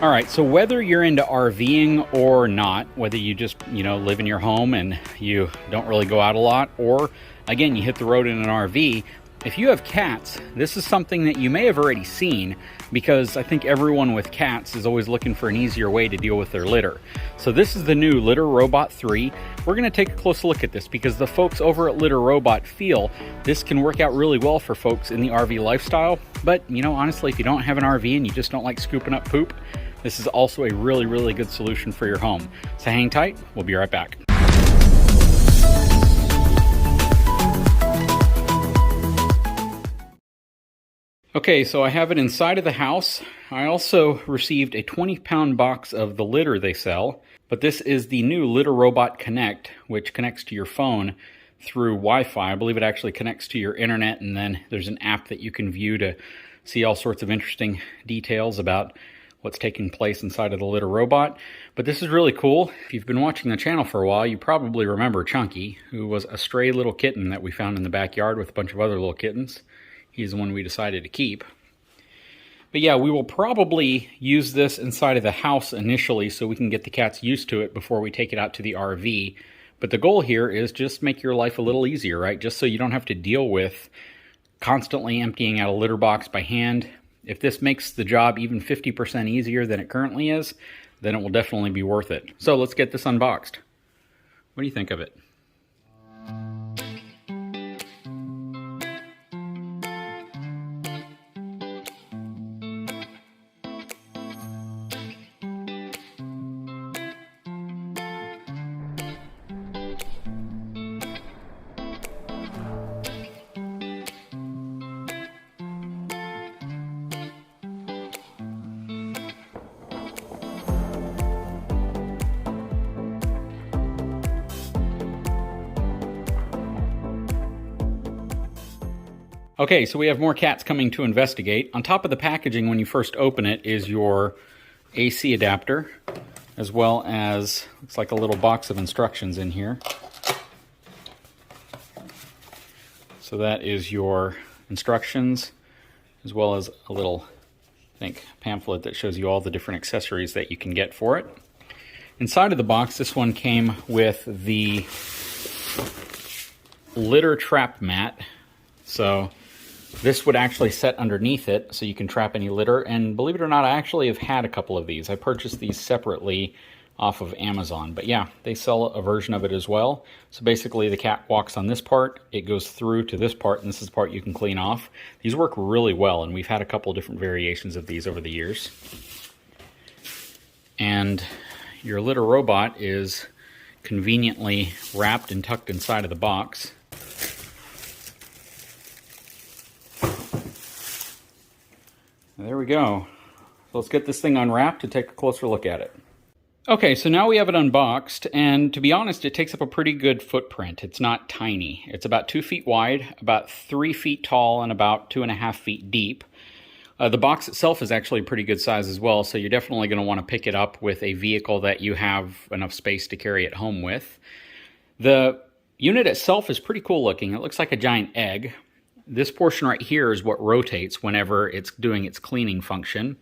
All right, so whether you're into RVing or not, whether you just, live in your home and you don't really go out a lot, or again, you hit the road in an RV, if you have cats, this is something that you may have already seen, because I think everyone with cats is always looking for an easier way to deal with their litter. So this is the new Litter Robot 3. We're going to take a close look at this because the folks over at Litter Robot feel this can work out really well for folks in the RV lifestyle. But, honestly, if you don't have an RV and you just don't like scooping up poop, this is also a really, really good solution for your home. So hang tight, we'll be right back. Okay, so I have it inside of the house. I also received a 20-pound box of the litter they sell, but this is the new Litter Robot Connect, which connects to your phone through Wi-Fi. I believe it actually connects to your internet, and then there's an app that you can view to see all sorts of interesting details about what's taking place inside of the Litter Robot. But this is really cool. If you've been watching the channel for a while, you probably remember Chunky, who was a stray little kitten that we found in the backyard with a bunch of other little kittens. He's the one we decided to keep. But yeah, we will probably use this inside of the house initially so we can get the cats used to it before we take it out to the RV. But the goal here is just make your life a little easier, right? Just so you don't have to deal with constantly emptying out a litter box by hand. If this makes the job even 50% easier than it currently is, then it will definitely be worth it. So let's get this unboxed. What do you think of it? Okay, so we have more cats coming to investigate. On top of the packaging when you first open it is your AC adapter, as well as, looks like a little box of instructions in here. So that is your instructions, as well as a little, pamphlet that shows you all the different accessories that you can get for it. Inside of the box, this one came with the litter trap mat. So this would actually set underneath it so you can trap any litter, and believe it or not, I actually have had a couple of these. I purchased these separately off of Amazon, but yeah, they sell a version of it as well. So basically the cat walks on this part, it goes through to this part, and this is the part you can clean off. These work really well, and we've had a couple different variations of these over the years. And your litter robot is conveniently wrapped and tucked inside of the box. There we go. So let's get this thing unwrapped and take a closer look at it. Okay, so now we have it unboxed, and to be honest, it takes up a pretty good footprint. It's not tiny. It's about 2 feet wide, about 3 feet tall, and about 2.5 feet deep. The box itself is actually a pretty good size as well, so you're definitely going to want to pick it up with a vehicle that you have enough space to carry it home with. The unit itself is pretty cool looking. It looks like a giant egg. This portion right here is what rotates whenever it's doing its cleaning function.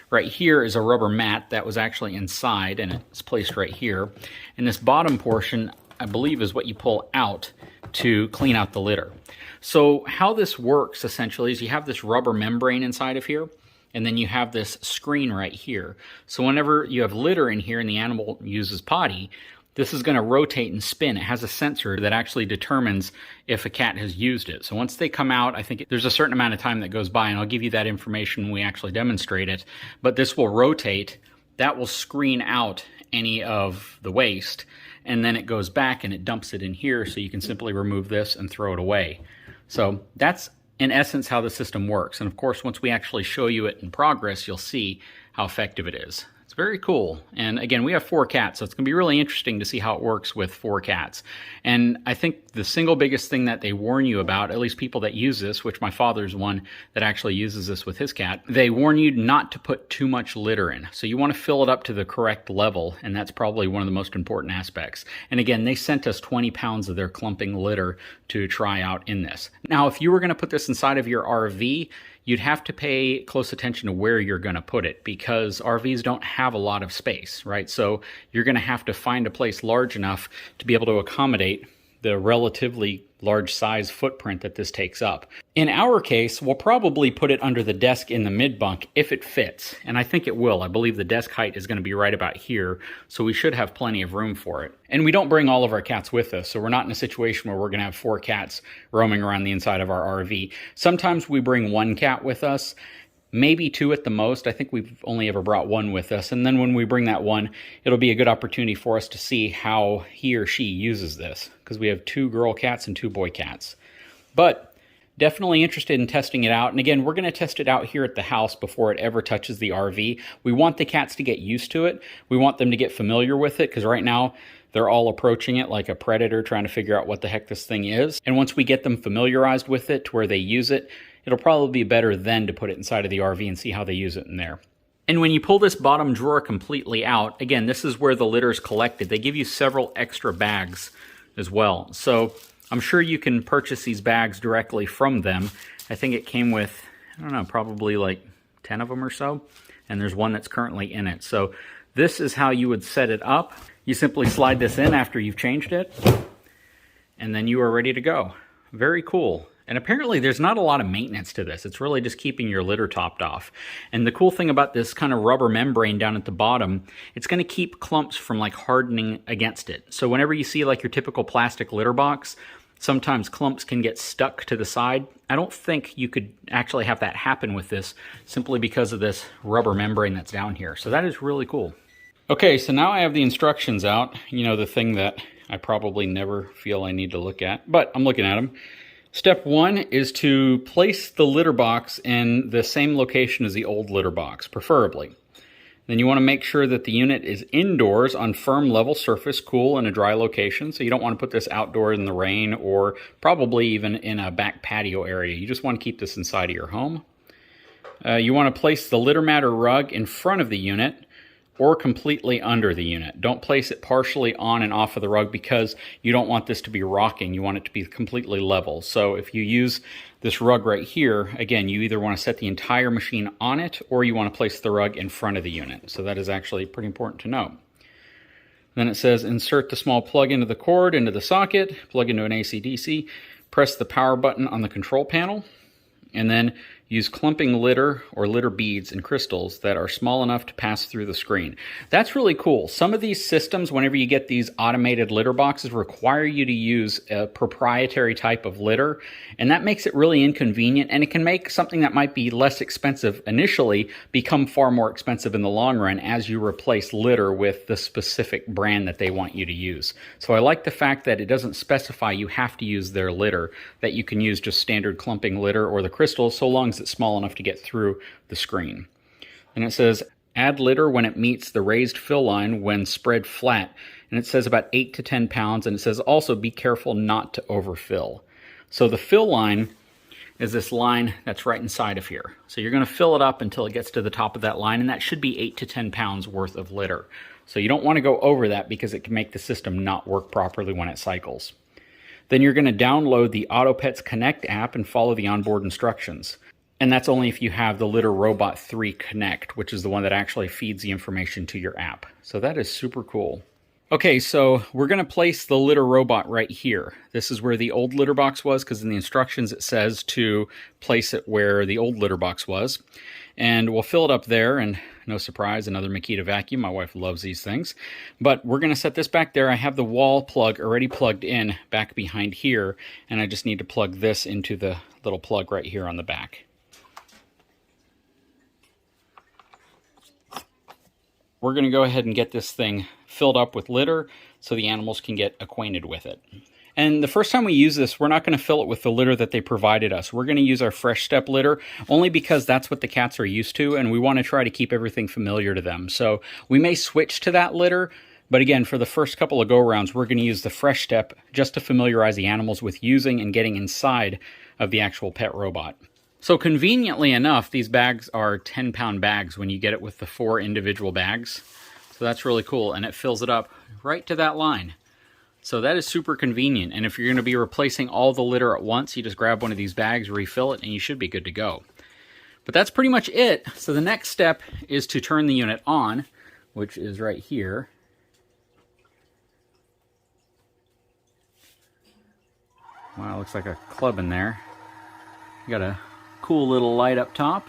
Right here is a rubber mat that was actually inside, and it's placed right here. And this bottom portion, I believe, is what you pull out to clean out the litter. So how this works essentially is you have this rubber membrane inside of here, and then you have this screen right here. So whenever you have litter in here and the animal uses potty, this is going to rotate and spin. It has a sensor that actually determines if a cat has used it. So once they come out, I think there's a certain amount of time that goes by, and I'll give you that information when we actually demonstrate it. But this will rotate. That will screen out any of the waste, and then it goes back and it dumps it in here, so you can simply remove this and throw it away. So that's in essence how the system works. And of course, once we actually show you it in progress, you'll see how effective it is. It's very cool. And again, we have 4 cats, so it's going to be really interesting to see how it works with 4 cats. And I think the single biggest thing that they warn you about, at least people that use this, which my father's one that actually uses this with his cat, they warn you not to put too much litter in. So you want to fill it up to the correct level, and that's probably one of the most important aspects. And again, they sent us 20 pounds of their clumping litter to try out in this. Now, if you were going to put this inside of your RV, you'd have to pay close attention to where you're going to put it, because RVs don't have a lot of space, right? So you're going to have to find a place large enough to be able to accommodate the relatively large size footprint that this takes up. In our case, we'll probably put it under the desk in the mid bunk if it fits, and I think it will. I believe the desk height is going to be right about here, so we should have plenty of room for it. And we don't bring all of our cats with us, so we're not in a situation where we're going to have 4 cats roaming around the inside of our RV. Sometimes we bring 1 cat with us, maybe 2 at the most. I think we've only ever brought 1 with us. And then when we bring that 1, it'll be a good opportunity for us to see how he or she uses this, because we have 2 girl cats and 2 boy cats. But definitely interested in testing it out. And again, we're going to test it out here at the house before it ever touches the RV. We want the cats to get used to it. We want them to get familiar with it, because right now they're all approaching it like a predator, trying to figure out what the heck this thing is. And once we get them familiarized with it to where they use it, it'll probably be better then to put it inside of the RV and see how they use it in there. And when you pull this bottom drawer completely out, again, this is where the litter is collected. They give you several extra bags as well. So I'm sure you can purchase these bags directly from them. I think it came with, I don't know, probably like 10 of them or so. And there's one that's currently in it. So this is how you would set it up. You simply slide this in after you've changed it, and then you are ready to go. Very cool. And apparently there's not a lot of maintenance to this. It's really just keeping your litter topped off. And the cool thing about this kind of rubber membrane down at the bottom, it's going to keep clumps from like hardening against it. So whenever you see like your typical plastic litter box, sometimes clumps can get stuck to the side. I don't think you could actually have that happen with this, simply because of this rubber membrane that's down here. So that is really cool. Okay, so now I have the instructions out. You know, the thing that I probably never feel I need to look at, but I'm looking at them. Step 1 is to place the litter box in the same location as the old litter box, preferably. Then you want to make sure that the unit is indoors on firm level surface, cool in a dry location. So you don't want to put this outdoors in the rain, or probably even in a back patio area. You just want to keep this inside of your home. You want to place the litter mat or rug in front of the unit, or completely under the unit. Don't place it partially on and off of the rug, because you don't want this to be rocking. You want it to be completely level. So if you use this rug right here, again, you either want to set the entire machine on it, or you want to place the rug in front of the unit. So that is actually pretty important to know. Then it says insert the small plug into the cord, into the socket, plug into an AC/DC, press the power button on the control panel, and then use clumping litter or litter beads and crystals that are small enough to pass through the screen. That's really cool. Some of these systems, whenever you get these automated litter boxes, require you to use a proprietary type of litter, and that makes it really inconvenient, and it can make something that might be less expensive initially become far more expensive in the long run as you replace litter with the specific brand that they want you to use. So I like the fact that it doesn't specify you have to use their litter, that you can use just standard clumping litter or the crystals, so long as it's small enough to get through the screen. And it says add litter when it meets the raised fill line when spread flat, and it says about 8 to 10 pounds, and it says also be careful not to overfill. So the fill line is this line that's right inside of here. So you're going to fill it up until it gets to the top of that line, and that should be 8 to 10 pounds worth of litter. So you don't want to go over that, because it can make the system not work properly when it cycles. Then you're going to download the AutoPets Connect app and follow the onboard instructions. And that's only if you have the Litter Robot 3 Connect, which is the one that actually feeds the information to your app. So that is super cool. Okay, so we're going to place the Litter Robot right here. This is where the old litter box was, because in the instructions it says to place it where the old litter box was. And we'll fill it up there, and no surprise, another Makita vacuum. My wife loves these things. But we're going to set this back there. I have the wall plug already plugged in back behind here, and I just need to plug this into the little plug right here on the back. We're going to go ahead and get this thing filled up with litter so the animals can get acquainted with it. And the first time we use this, we're not going to fill it with the litter that they provided us. We're going to use our Fresh Step litter, only because that's what the cats are used to, and we want to try to keep everything familiar to them. So we may switch to that litter, but again, for the first couple of go-rounds, we're going to use the Fresh Step just to familiarize the animals with using and getting inside of the actual pet robot. So conveniently enough, these bags are 10-pound bags when you get it with the 4 individual bags. So that's really cool, and it fills it up right to that line. So that is super convenient, and if you're going to be replacing all the litter at once, you just grab one of these bags, refill it, and you should be good to go. But that's pretty much it. So the next step is to turn the unit on, which is right here. Wow, looks like a club in there. Got a cool little light up top.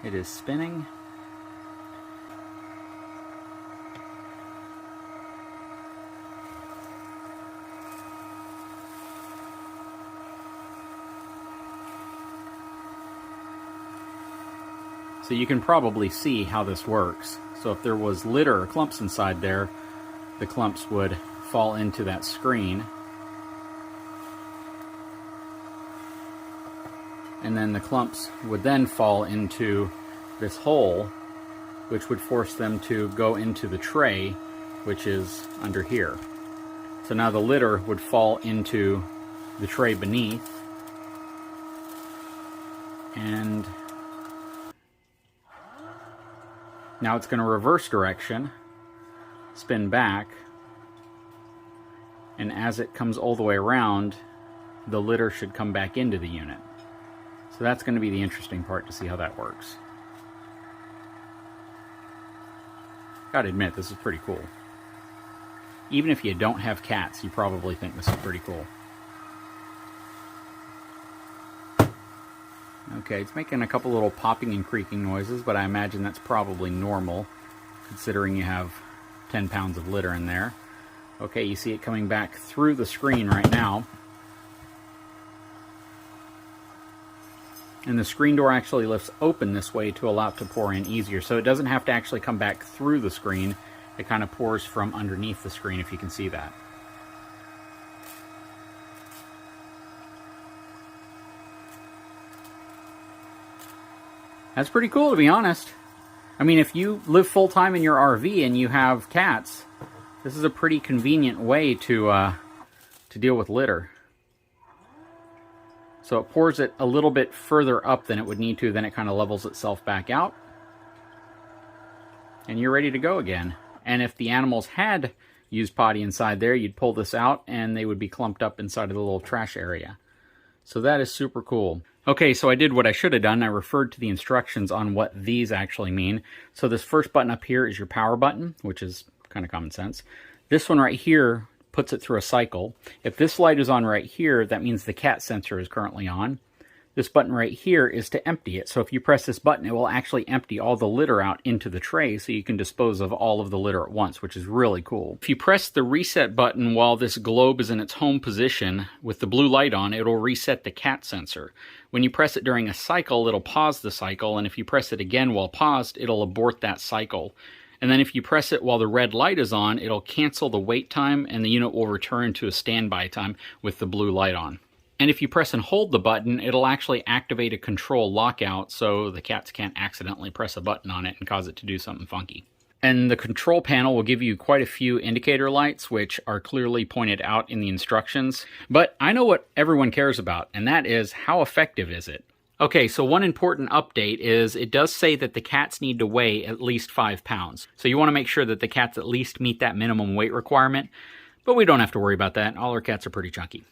It is spinning. So you can probably see how this works. So if there was litter or clumps inside there, the clumps would fall into that screen. And then the clumps would then fall into this hole, which would force them to go into the tray, which is under here. So now the litter would fall into the tray beneath. And now it's going to reverse direction, spin back, and as it comes all the way around, the litter should come back into the unit. So that's going to be the interesting part to see how that works. Gotta admit, this is pretty cool. Even if you don't have cats, you probably think this is pretty cool. Okay, it's making a couple little popping and creaking noises, but I imagine that's probably normal, considering you have 10 pounds of litter in there. Okay, you see it coming back through the screen right now. And the screen door actually lifts open this way to allow it to pour in easier, so it doesn't have to actually come back through the screen. It kind of pours from underneath the screen, if you can see that. That's pretty cool, to be honest. I mean, if you live full-time in your RV and you have cats, this is a pretty convenient way to deal with litter. So it pours it a little bit further up than it would need to, then it kind of levels itself back out. And you're ready to go again. And if the animals had used potty inside there, you'd pull this out and they would be clumped up inside of the little trash area. So that is super cool. Okay, so I did what I should have done. I referred to the instructions on what these actually mean. So this first button up here is your power button, which is kind of common sense. This one right here puts it through a cycle. If this light is on right here, that means the cat sensor is currently on. This button right here is to empty it. So if you press this button, it will actually empty all the litter out into the tray so you can dispose of all of the litter at once, which is really cool. If you press the reset button while this globe is in its home position with the blue light on, it'll reset the cat sensor. When you press it during a cycle, it'll pause the cycle, and if you press it again while paused, it'll abort that cycle. And then if you press it while the red light is on, it'll cancel the wait time, and the unit will return to a standby time with the blue light on. And if you press and hold the button, it'll actually activate a control lockout so the cats can't accidentally press a button on it and cause it to do something funky. And the control panel will give you quite a few indicator lights, which are clearly pointed out in the instructions. But I know what everyone cares about, and that is how effective is it? Okay, so one important update is it does say that the cats need to weigh at least 5 pounds. So you want to make sure that the cats at least meet that minimum weight requirement. But we don't have to worry about that. All our cats are pretty chunky.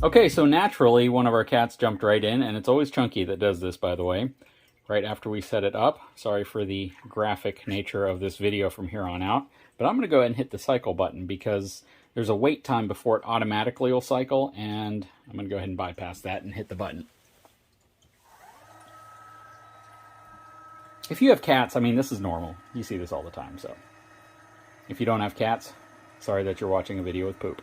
Okay, so naturally one of our cats jumped right in, and it's always Chunky that does this, by the way, right after we set it up. Sorry for the graphic nature of this video from here on out, but I'm going to go ahead and hit the cycle button because there's a wait time before it automatically will cycle, and I'm going to go ahead and bypass that and hit the button. If you have cats, I mean, this is normal. You see this all the time, so. If you don't have cats, sorry that you're watching a video with poop.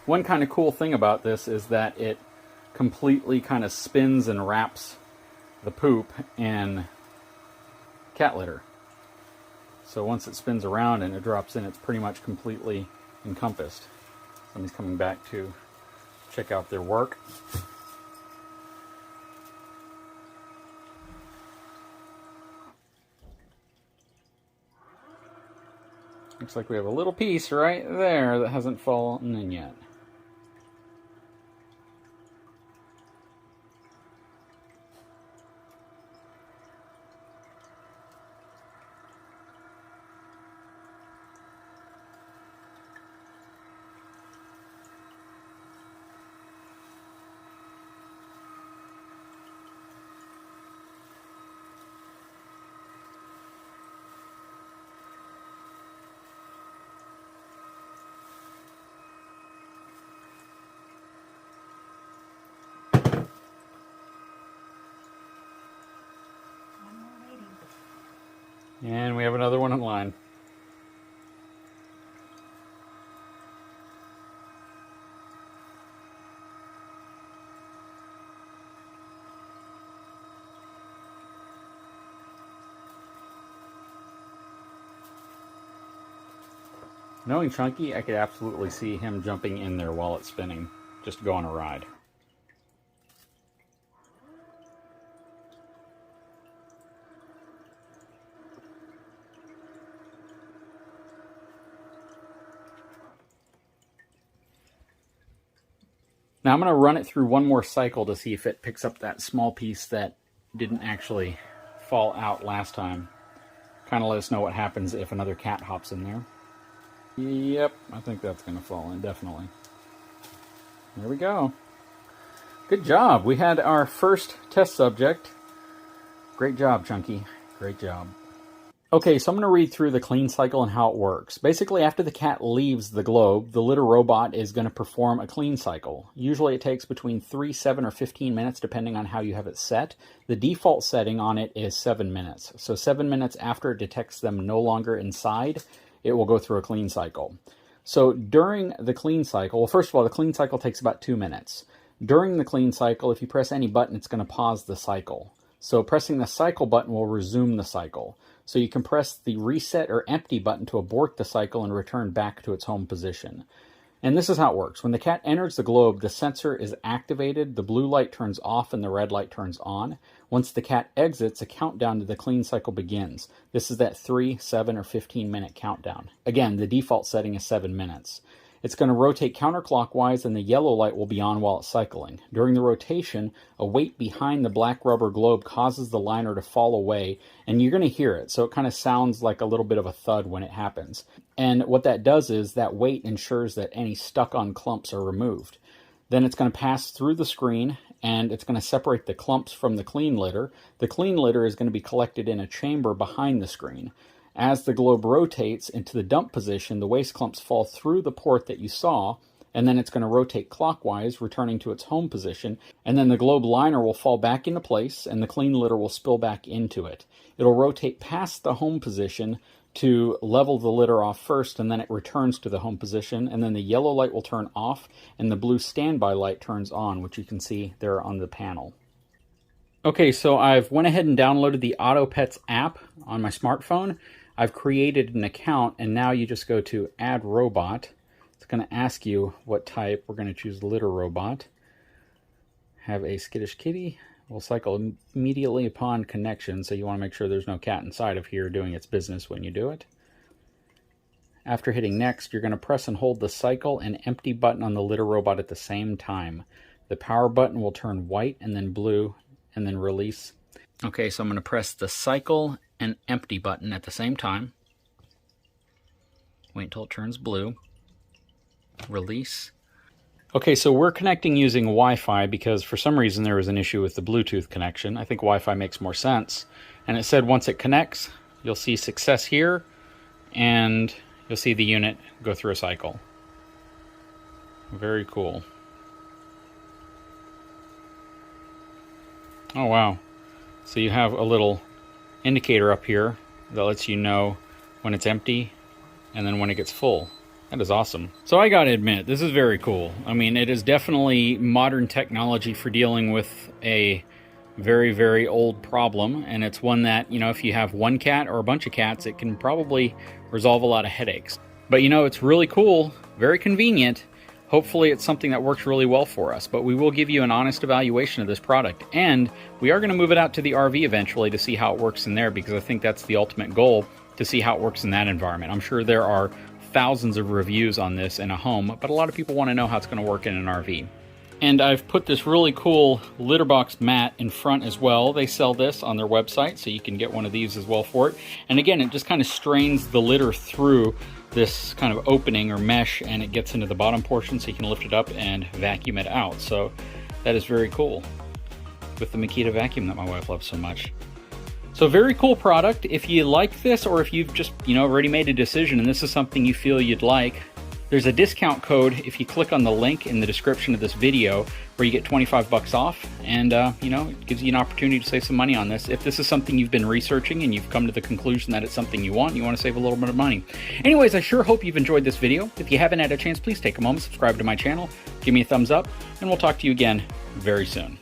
One kind of cool thing about this is that it completely kind of spins and wraps the poop in cat litter. So once it spins around and it drops in, it's pretty much completely encompassed. Somebody's coming back to check out their work. Looks like we have a little piece right there that hasn't fallen in yet. And we have another one in line. Knowing Chunky, I could absolutely see him jumping in there while it's spinning, just to go on a ride. Now I'm going to run it through one more cycle to see if it picks up that small piece that didn't actually fall out last time. Kind of let us know what happens if another cat hops in there. Yep, I think that's going to fall in, definitely. There we go. Good job. We had our first test subject. Great job, Chunky. Great job. Okay, so I'm going to read through the clean cycle and how it works. Basically, after the cat leaves the globe, the litter robot is going to perform a clean cycle. Usually it takes between 3, 7, or 15 minutes, depending on how you have it set. The default setting on it is 7 minutes. So 7 minutes after it detects them no longer inside, it will go through a clean cycle. So during the clean cycle, well, first of all, the clean cycle takes about 2 minutes. During the clean cycle, if you press any button, it's going to pause the cycle. So pressing the cycle button will resume the cycle. So you can press the reset or empty button to abort the cycle and return back to its home position. And this is how it works. When the cat enters the globe, the sensor is activated, the blue light turns off, and the red light turns on. Once the cat exits, a countdown to the clean cycle begins. This is that 3, 7, or 15-minute countdown. Again, the default setting is 7 minutes. It's going to rotate counterclockwise, and the yellow light will be on while it's cycling. During the rotation, a weight behind the black rubber globe causes the liner to fall away, and you're going to hear it. So it kind of sounds like a little bit of a thud when it happens. And what that does is that weight ensures that any stuck-on clumps are removed. Then it's going to pass through the screen, and it's going to separate the clumps from the clean litter. The clean litter is going to be collected in a chamber behind the screen. As the globe rotates into the dump position, the waste clumps fall through the port that you saw, and then it's going to rotate clockwise, returning to its home position, and then the globe liner will fall back into place, and the clean litter will spill back into it. It'll rotate past the home position to level the litter off first, and then it returns to the home position, and then the yellow light will turn off, and the blue standby light turns on, which you can see there on the panel. Okay, so I've went ahead and downloaded the AutoPets app on my smartphone. I've created an account, and now you just go to Add Robot. It's going to ask you what type. We're going to choose Litter Robot. Have a skittish kitty. will cycle immediately upon connection, so you want to make sure there's no cat inside of here doing its business when you do it. After hitting next, you're going to press and hold the cycle and empty button on the litter robot at the same time. The power button will turn white and then blue and then release. Okay, so I'm going to press the cycle and empty button at the same time. Wait until it turns blue. Release. Okay, so we're connecting using Wi-Fi because for some reason there was an issue with the Bluetooth connection. I think Wi-Fi makes more sense. And it said once it connects, you'll see success here, and you'll see the unit go through a cycle. Very cool. Oh wow. So you have a little indicator up here that lets you know when it's empty and then when it gets full. That is awesome. So I gotta admit, this is very cool. I mean, it is definitely modern technology for dealing with a very, very old problem. And it's one that, you know, if you have one cat or a bunch of cats, it can probably resolve a lot of headaches. But you know, it's really cool, very convenient. Hopefully it's something that works really well for us, but we will give you an honest evaluation of this product. And we are gonna move it out to the RV eventually to see how it works in there, because I think that's the ultimate goal, to see how it works in that environment. I'm sure there are thousands of reviews on this in a home, but a lot of people want to know how it's going to work in an RV. And I've put this really cool litter box mat in front as well. They sell this on their website, so you can get one of these as well for it. And again, it just kind of strains the litter through this kind of opening or mesh, and it gets into the bottom portion, so you can lift it up and vacuum it out. So that is very cool, with the Makita vacuum that my wife loves so much. So very cool product. If you like this, or if you've just, you know, already made a decision and this is something you feel you'd like, there's a discount code if you click on the link in the description of this video where you get 25 bucks off, and you know, it gives you an opportunity to save some money on this. If this is something you've been researching and you've come to the conclusion that it's something you want and you want to save a little bit of money. Anyways, I sure hope you've enjoyed this video. If you haven't had a chance, please take a moment, subscribe to my channel, give me a thumbs up, and we'll talk to you again very soon.